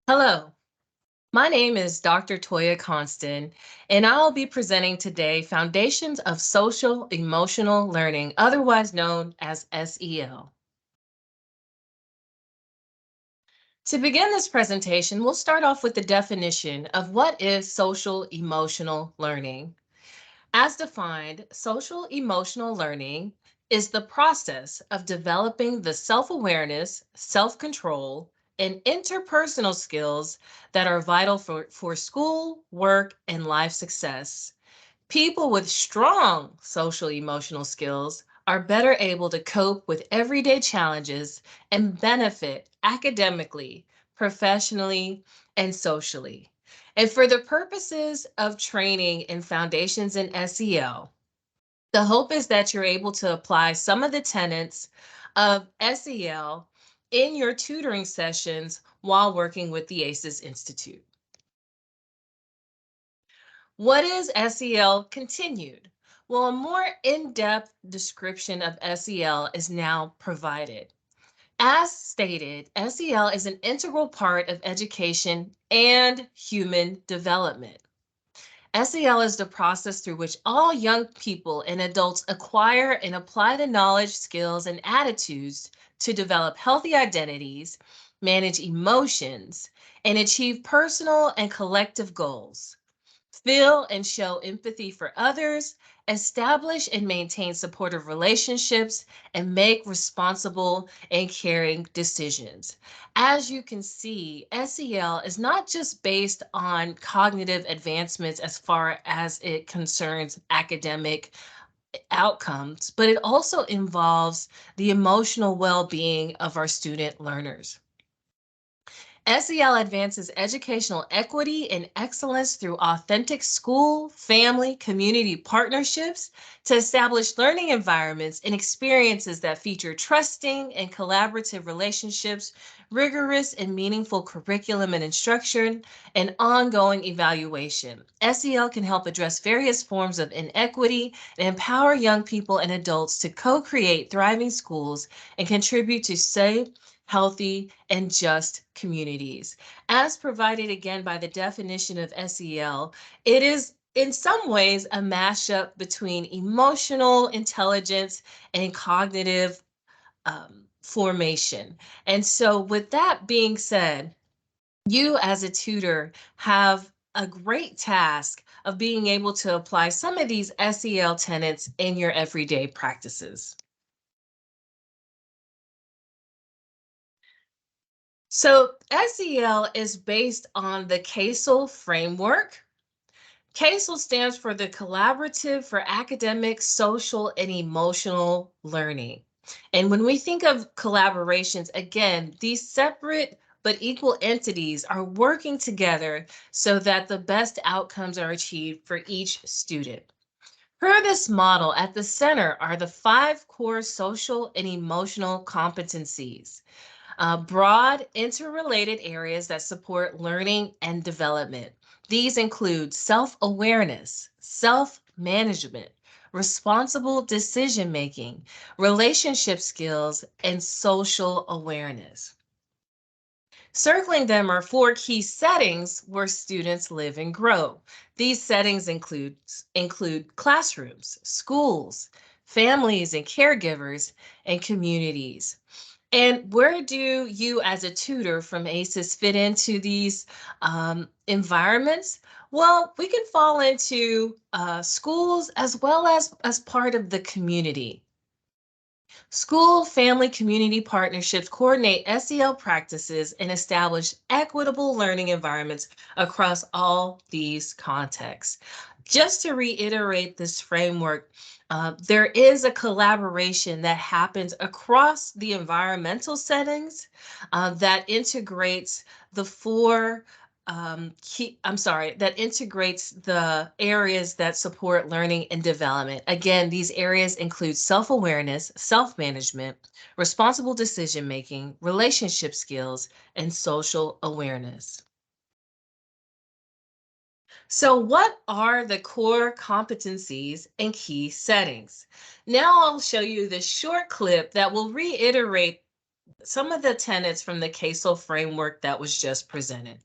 Hello, my name is Dr. Toya Constant, and I'll be presenting today Foundations of Social Emotional Learning, otherwise known as SEL. To begin this presentation, we'll start off with the definition of what is social emotional learning. As defined, social emotional learning is the process of developing the self-awareness, self-control, and interpersonal skills that are vital for school, work, and life success. People with strong social emotional skills are better able to cope with everyday challenges and benefit academically, professionally, and socially. And for the purposes of training in foundations in SEL, the hope is that you're able to apply some of the tenets of SEL in your tutoring sessions while working with the ACES Institute. What is SEL continued? Well, a more in-depth description of SEL is now provided. As stated, SEL is an integral part of education and human development. SEL is the process through which all young people and adults acquire and apply the knowledge, skills, and attitudes to develop healthy identities, manage emotions, and achieve personal and collective goals. Feel and show empathy for others, establish and maintain supportive relationships, and make responsible and caring decisions. As you can see, SEL is not just based on cognitive advancements as far as it concerns academic outcomes, but it also involves the emotional well-being of our student learners. SEL advances educational equity and excellence through authentic school, family, community partnerships to establish learning environments and experiences that feature trusting and collaborative relationships, rigorous and meaningful curriculum and instruction, and ongoing evaluation. SEL can help address various forms of inequity and empower young people and adults to co-create thriving schools and contribute to safe, healthy, and just communities. As provided again by the definition of SEL, it is in some ways a mashup between emotional intelligence and cognitive formation. And so, with that being said, you as a tutor have a great task of being able to apply some of these SEL tenets in your everyday practices. So SEL is based on the CASEL framework. CASEL stands for the Collaborative for Academic, Social, and Emotional Learning. And when we think of collaborations, again, these separate but equal entities are working together so that the best outcomes are achieved for each student. Per this model, at the center are the 5 core social and emotional competencies. Broad, interrelated areas that support learning and development. These include self-awareness, self-management, responsible decision-making, relationship skills, and social awareness. Circling them are 4 key settings where students live and grow. These settings include classrooms, schools, families and caregivers, and communities. And where do you as a tutor from ACES fit into these environments? Well, we can fall into schools as well as part of the community. School, family, community partnerships coordinate SEL practices and establish equitable learning environments across all these contexts. Just to reiterate this framework, there is a collaboration that happens across the environmental settings that integrates the 4 that integrates the areas that support learning and development. Again, these areas include self-awareness, self-management, responsible decision-making, relationship skills, and social awareness. So what are the core competencies and key settings? Now I'll show you this short clip that will reiterate Some of the tenets from the CASEL framework that was just presented.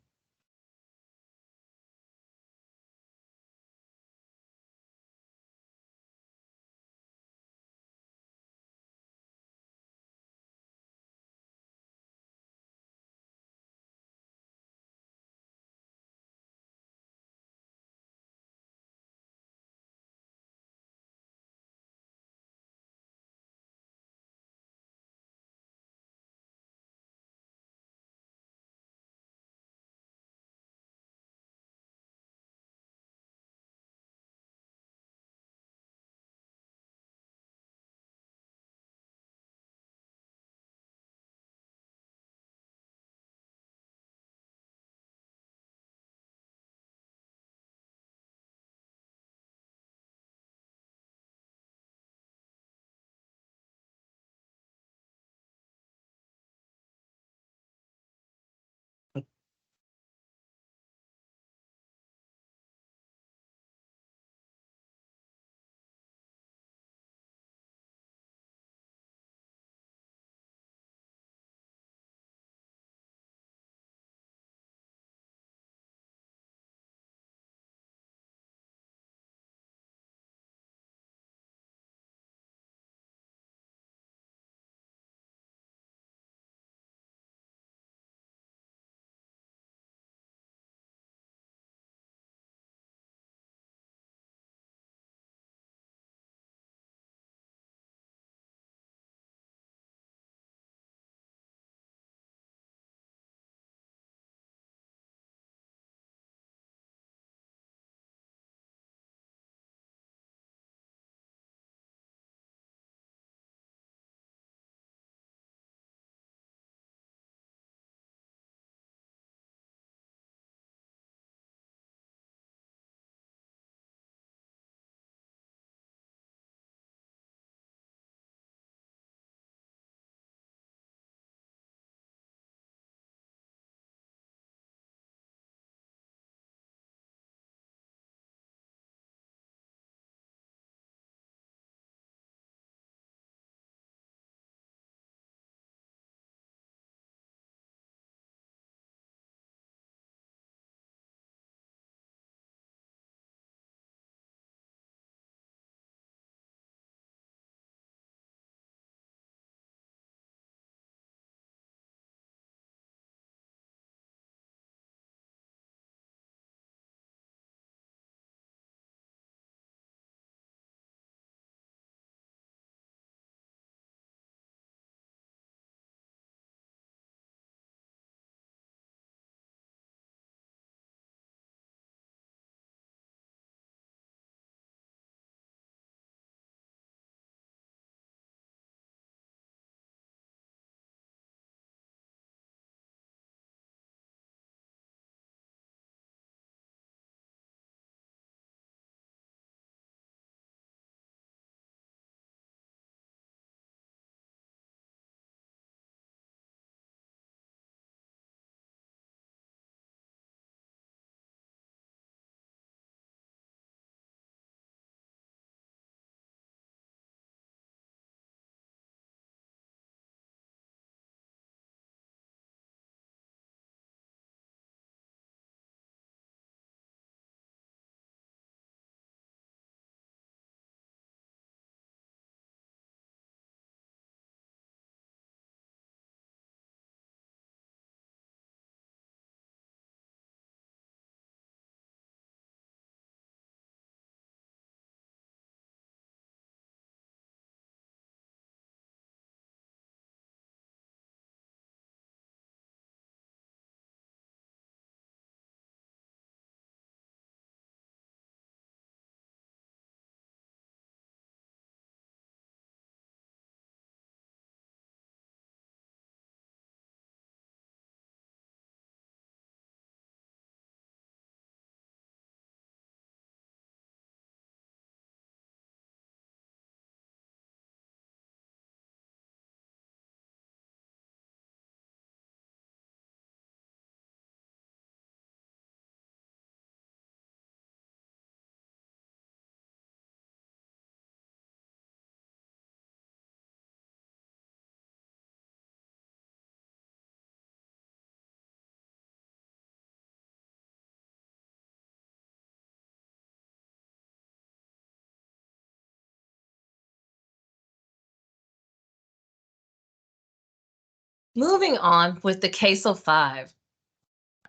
Moving on with the CASEL 5.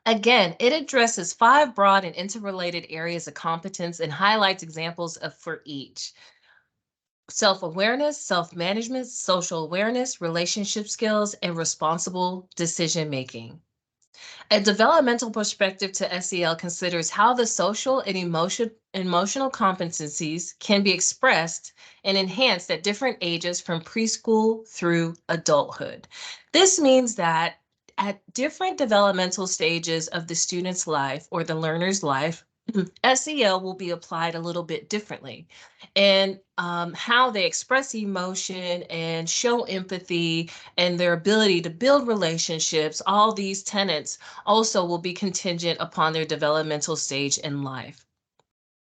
Again, it addresses 5 broad and interrelated areas of competence and highlights examples of for each. Self-awareness, self-management, social awareness, relationship skills, and responsible decision-making. A developmental perspective to SEL considers how the social and emotional competencies can be expressed and enhanced at different ages from preschool through adulthood. This means that at different developmental stages of the student's life or the learner's life, SEL will be applied a little bit differently. And how they express emotion and show empathy and their ability to build relationships, all these tenets also will be contingent upon their developmental stage in life.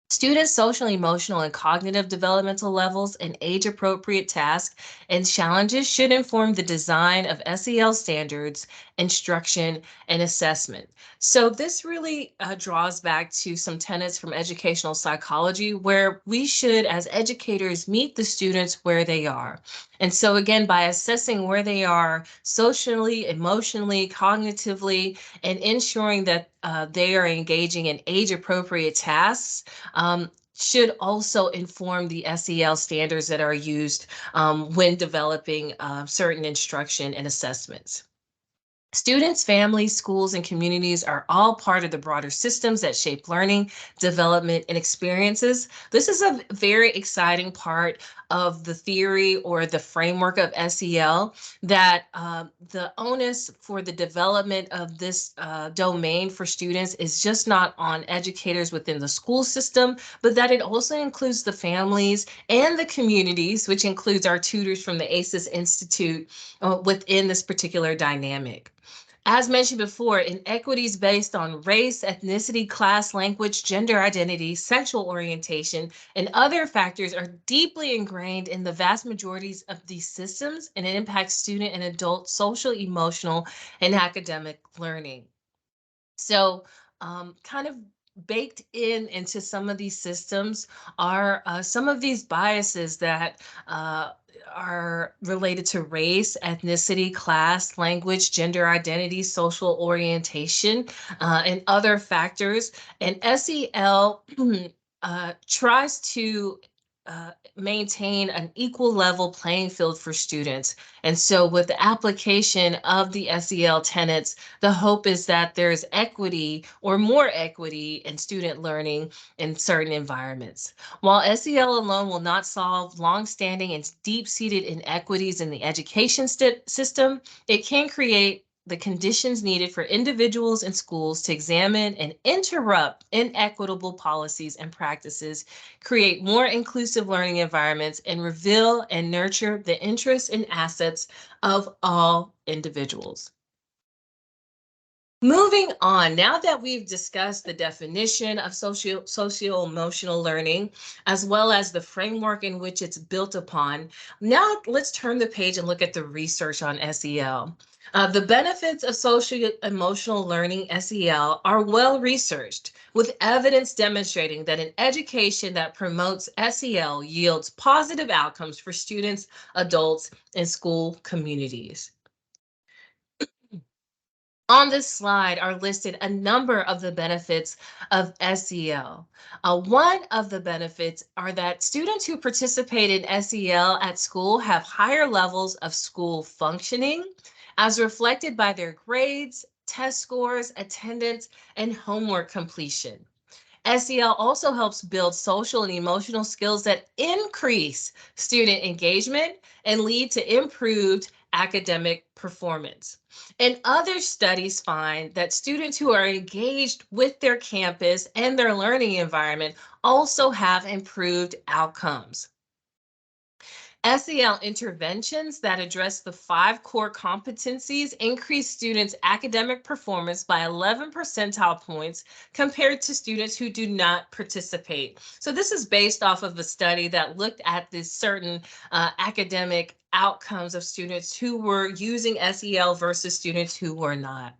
Students' social, emotional, and cognitive developmental levels and age appropriate tasks and challenges should inform the design of SEL standards, instruction, and assessment. So, this really draws back to some tenets from educational psychology where we should, as educators, meet the students where they are. And so, again, by assessing where they are socially, emotionally, cognitively, and ensuring that they are engaging in age appropriate tasks should also inform the SEL standards that are used when developing certain instruction and assessments. Students, families, schools, and communities are all part of the broader systems that shape learning, development, and experiences. This is a very exciting part of the theory or the framework of SEL that the onus for the development of this domain for students is just not on educators within the school system, but that it also includes the families and the communities, which includes our tutors from the ACES Institute within this particular dynamic. As mentioned before, inequities based on race, ethnicity, class, language, gender identity, sexual orientation, and other factors are deeply ingrained in the vast majorities of these systems, and it impacts student and adult social, emotional, and academic learning. So, kind of baked in into some of these systems are some of these biases that are related to race, ethnicity, class, language, gender identity, social orientation, and other factors. And SEL tries to maintain an equal level playing field for students. And so, with the application of the SEL tenets, the hope is that there's equity or more equity in student learning in certain environments. While SEL alone will not solve longstanding and deep-seated inequities in the education system, it can create the conditions needed for individuals and schools to examine and interrupt inequitable policies and practices, create more inclusive learning environments, and reveal and nurture the interests and assets of all individuals. Moving on, now that we've discussed the definition of socio-emotional learning, as well as the framework in which it's built upon, now let's turn the page and look at the research on SEL. The benefits of social-emotional learning, SEL, are well researched, with evidence demonstrating that an education that promotes SEL yields positive outcomes for students, adults, and school communities. On this slide are listed a number of the benefits of SEL. One of the benefits are that students who participate in SEL at school have higher levels of school functioning, as reflected by their grades, test scores, attendance, and homework completion. SEL also helps build social and emotional skills that increase student engagement and lead to improved academic performance. And other studies find that students who are engaged with their campus and their learning environment also have improved outcomes. SEL interventions that address the 5 core competencies increase students' academic performance by 11 percentile points compared to students who do not participate. So this is based off of a study that looked at this certain academic outcomes of students who were using SEL versus students who were not.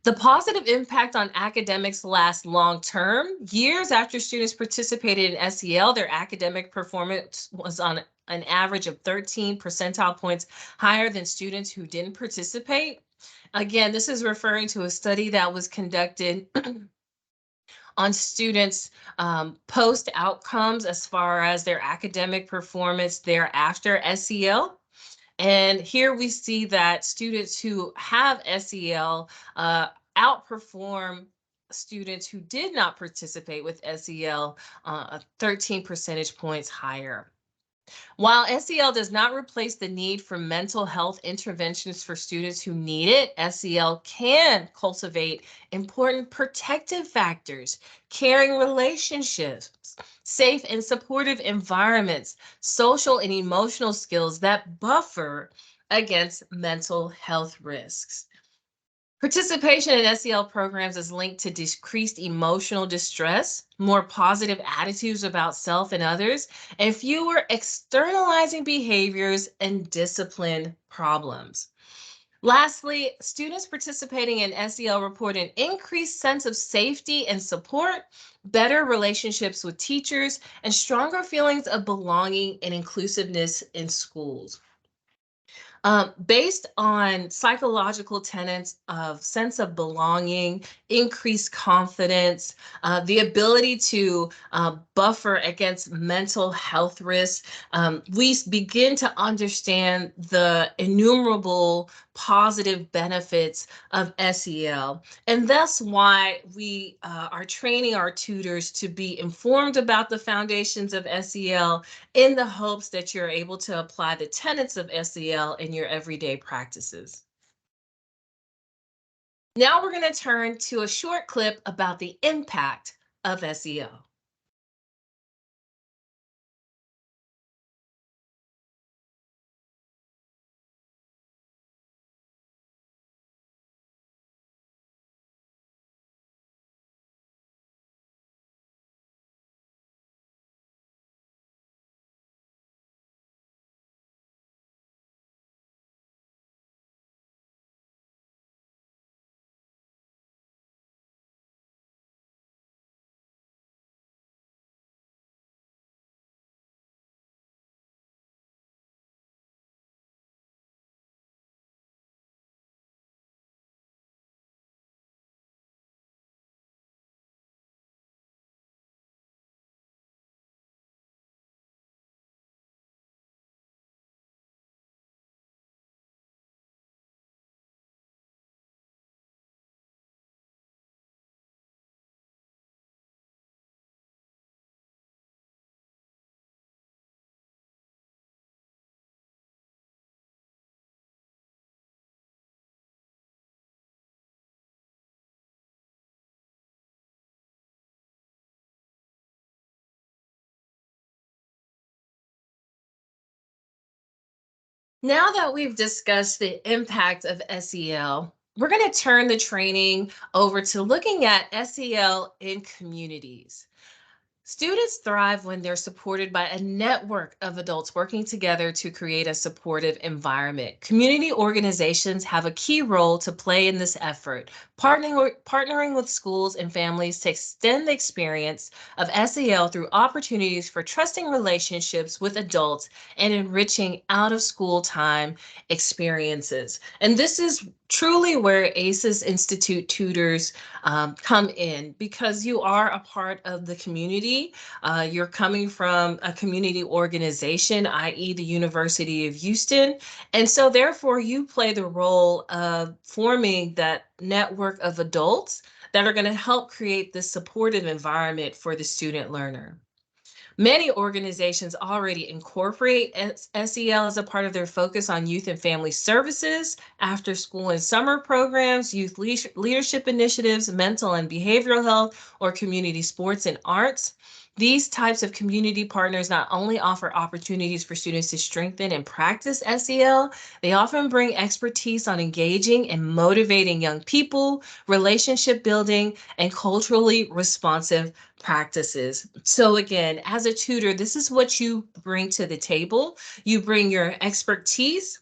The positive impact on academics lasts long term. Years after students participated in SEL, their academic performance was on an average of 13 percentile points higher than students who didn't participate. Again, this is referring to a study that was conducted on students' post outcomes as far as their academic performance thereafter SEL. And here we see that students who have SEL outperform students who did not participate with SEL 13 percentage points higher. While SEL does not replace the need for mental health interventions for students who need it, SEL can cultivate important protective factors, caring relationships, safe and supportive environments, social and emotional skills that buffer against mental health risks. Participation in SEL programs is linked to decreased emotional distress, more positive attitudes about self and others, and fewer externalizing behaviors and discipline problems. Lastly, students participating in SEL report an increased sense of safety and support, better relationships with teachers, and stronger feelings of belonging and inclusiveness in schools. Based on psychological tenets of sense of belonging, increased confidence, the ability to buffer against mental health risks, we begin to understand the innumerable positive benefits of SEL. And that's why we are training our tutors to be informed about the foundations of SEL in the hopes that you're able to apply the tenets of SEL in your everyday practices. Now we're going to turn to a short clip about the impact of SEL. Now that we've discussed the impact of SEL, we're going to turn the training over to looking at SEL in communities. Students thrive when they're supported by a network of adults working together to create a supportive environment. Community organizations have a key role to play in this effort, partnering with schools and families to extend the experience of SEL through opportunities for trusting relationships with adults and enriching out of school time experiences. And this is truly where ACES Institute tutors come in, because you are a part of the community. You're coming from a community organization, i.e., the University of Houston. And so, therefore, you play the role of forming that network of adults that are going to help create this supportive environment for the student learner. Many organizations already incorporate SEL as a part of their focus on youth and family services, after school and summer programs, youth leadership initiatives, mental and behavioral health, or community sports and arts. These types of community partners not only offer opportunities for students to strengthen and practice SEL, they often bring expertise on engaging and motivating young people, relationship building, and culturally responsive practices. So again, as a tutor, this is what you bring to the table. You bring your expertise,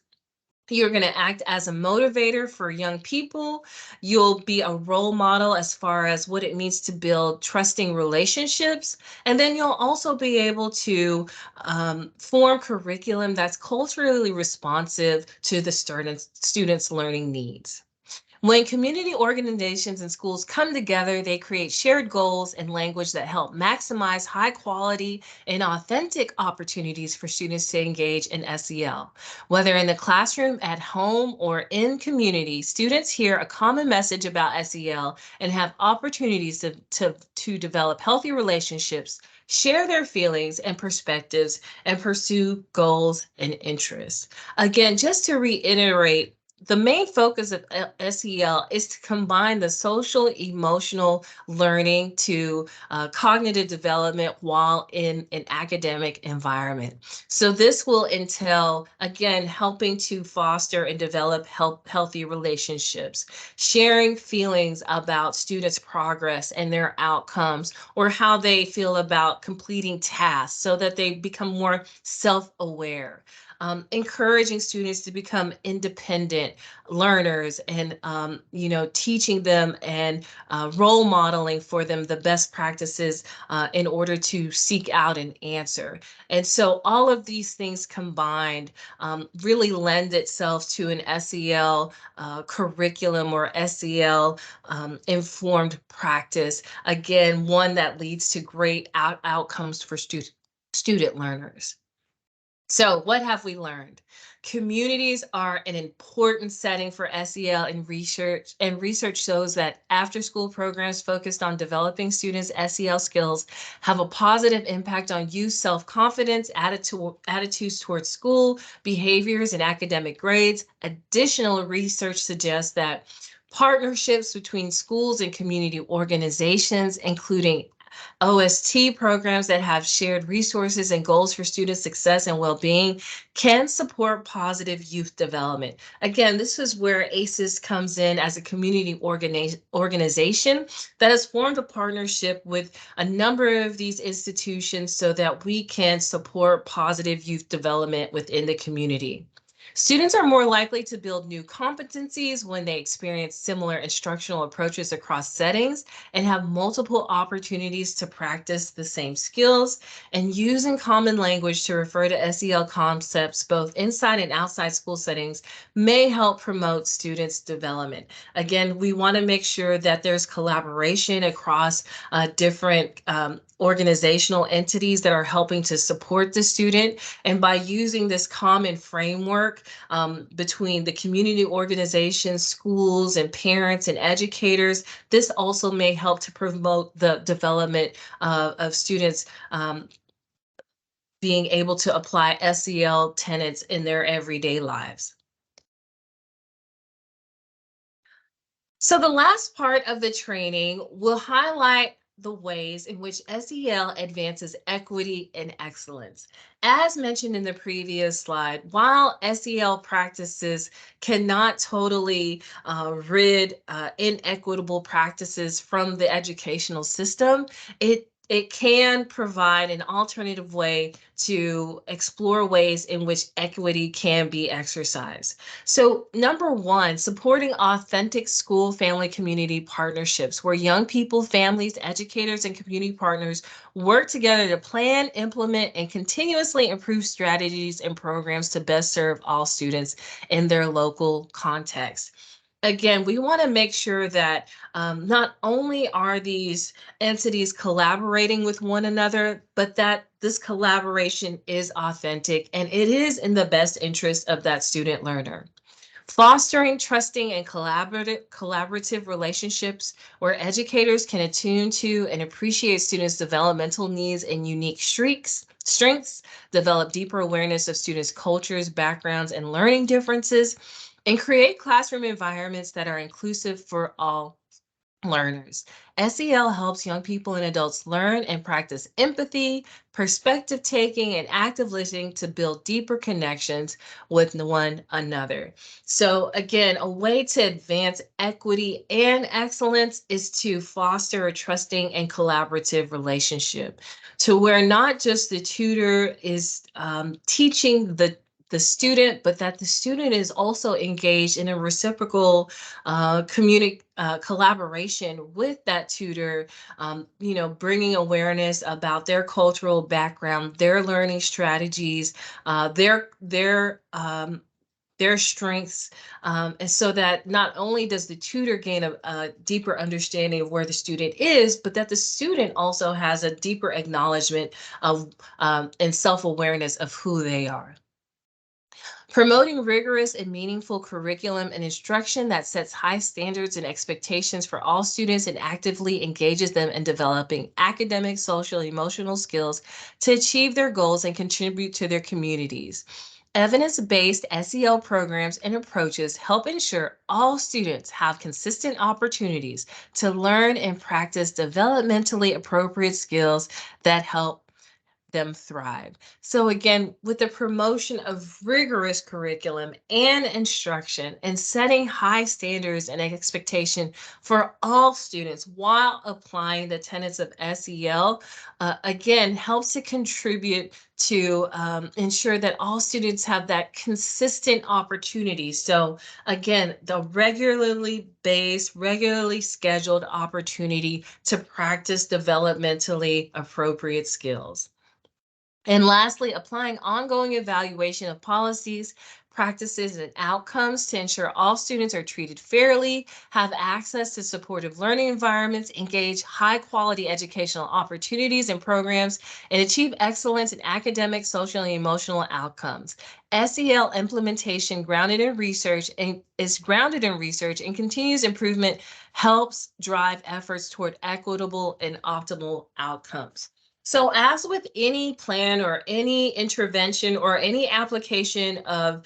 You're going to act as a motivator for young people. You'll be a role model as far as what it means to build trusting relationships. And then you'll also be able to form curriculum that's culturally responsive to the students' learning needs. When community organizations and schools come together, they create shared goals and language that help maximize high quality and authentic opportunities for students to engage in SEL. Whether in the classroom, at home, or in community, students hear a common message about SEL and have opportunities to develop healthy relationships, share their feelings and perspectives, and pursue goals and interests. Again, just to reiterate, the main focus of SEL is to combine the social emotional learning to cognitive development while in an academic environment. So this will entail, again, helping to foster and develop healthy relationships, sharing feelings about students' progress and their outcomes, or how they feel about completing tasks so that they become more self-aware. Encouraging students to become independent learners, and teaching them and role modeling for them the best practices in order to seek out an answer. And so all of these things combined really lend itself to an SEL curriculum or SEL informed practice. Again, one that leads to great outcomes for student learners. So, what have we learned? Communities are an important setting for SEL in research, and research shows that after school programs focused on developing students' SEL skills have a positive impact on youth self-confidence, attitudes towards school, behaviors, and academic grades. Additional research suggests that partnerships between schools and community organizations, including OST programs that have shared resources and goals for student success and well-being, can support positive youth development. Again, this is where ACES comes in as a community organization that has formed a partnership with a number of these institutions so that we can support positive youth development within the community. Students are more likely to build new competencies when they experience similar instructional approaches across settings and have multiple opportunities to practice the same skills. And using common language to refer to SEL concepts both inside and outside school settings may help promote students' development. Again, we want to make sure that there's collaboration across different organizational entities that are helping to support the student. And by using this common framework between the community organizations, schools, and parents and educators, this also may help to promote the development of students being able to apply SEL tenets in their everyday lives. So the last part of the training will highlight the ways in which SEL advances equity and excellence. As mentioned in the previous slide, while SEL practices cannot totally rid inequitable practices from the educational system, it can provide an alternative way to explore ways in which equity can be exercised. So, number one, supporting authentic school family community partnerships where young people, families, educators, and community partners work together to plan, implement, and continuously improve strategies and programs to best serve all students in their local context. Again, we want to make sure that not only are these entities collaborating with one another, but that this collaboration is authentic and it is in the best interest of that student learner. Fostering trusting and collaborative relationships where educators can attune to and appreciate students' developmental needs and unique strengths, develop deeper awareness of students' cultures, backgrounds, and learning differences, and create classroom environments that are inclusive for all learners. SEL helps young people and adults learn and practice empathy, perspective taking, and active listening to build deeper connections with one another. So, again, a way to advance equity and excellence is to foster a trusting and collaborative relationship to where not just the tutor is teaching the the student, but that the student is also engaged in a reciprocal collaboration with that tutor, bringing awareness about their cultural background, their learning strategies, their strengths, and so that not only does the tutor gain a deeper understanding of where the student is, but that the student also has a deeper acknowledgement of and self-awareness of who they are. Promoting rigorous and meaningful curriculum and instruction that sets high standards and expectations for all students and actively engages them in developing academic, social, and emotional skills to achieve their goals and contribute to their communities. Evidence-based SEL programs and approaches help ensure all students have consistent opportunities to learn and practice developmentally appropriate skills that help them thrive. So again, with the promotion of rigorous curriculum and instruction and setting high standards and expectation for all students while applying the tenets of SEL, again, helps to contribute to ensure that all students have that consistent opportunity. So again, the regularly based, regularly scheduled opportunity to practice developmentally appropriate skills. And lastly, applying ongoing evaluation of policies, practices, and outcomes to ensure all students are treated fairly, have access to supportive learning environments, engage high quality educational opportunities and programs, and achieve excellence in academic, social, and emotional outcomes. SEL implementation is grounded in research and continuous improvement helps drive efforts toward equitable and optimal outcomes. So, as with any plan or any intervention or any application of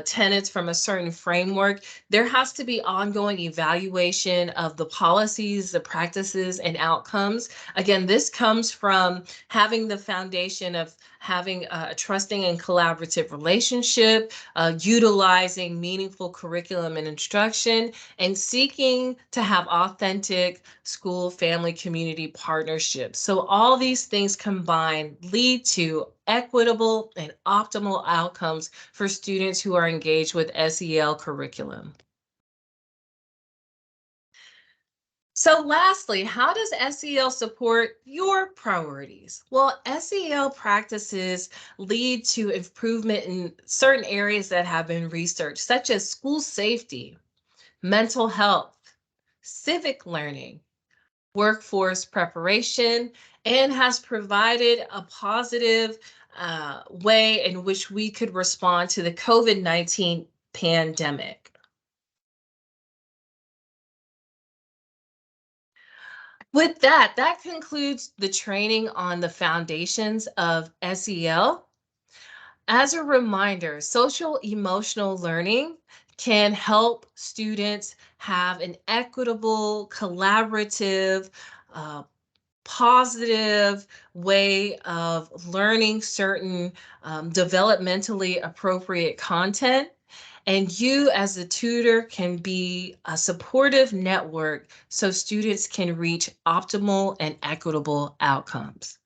tenets from a certain framework, there has to be ongoing evaluation of the policies, the practices, and outcomes. Again, this comes from having the foundation of having a trusting and collaborative relationship, utilizing meaningful curriculum and instruction, and seeking to have authentic school, family, community partnerships. So all these things combined lead to equitable and optimal outcomes for students who are engaged with SEL curriculum. So lastly, how does SEL support your priorities? Well, SEL practices lead to improvement in certain areas that have been researched, such as school safety, mental health, civic learning, workforce preparation, and has provided a positive way in which we could respond to the COVID-19 pandemic. With that, that concludes the training on the foundations of SEL. As a reminder, social emotional learning can help students have an equitable, collaborative, uh, positive way of learning certain developmentally appropriate content. And you, as a tutor, can be a supportive network so students can reach optimal and equitable outcomes.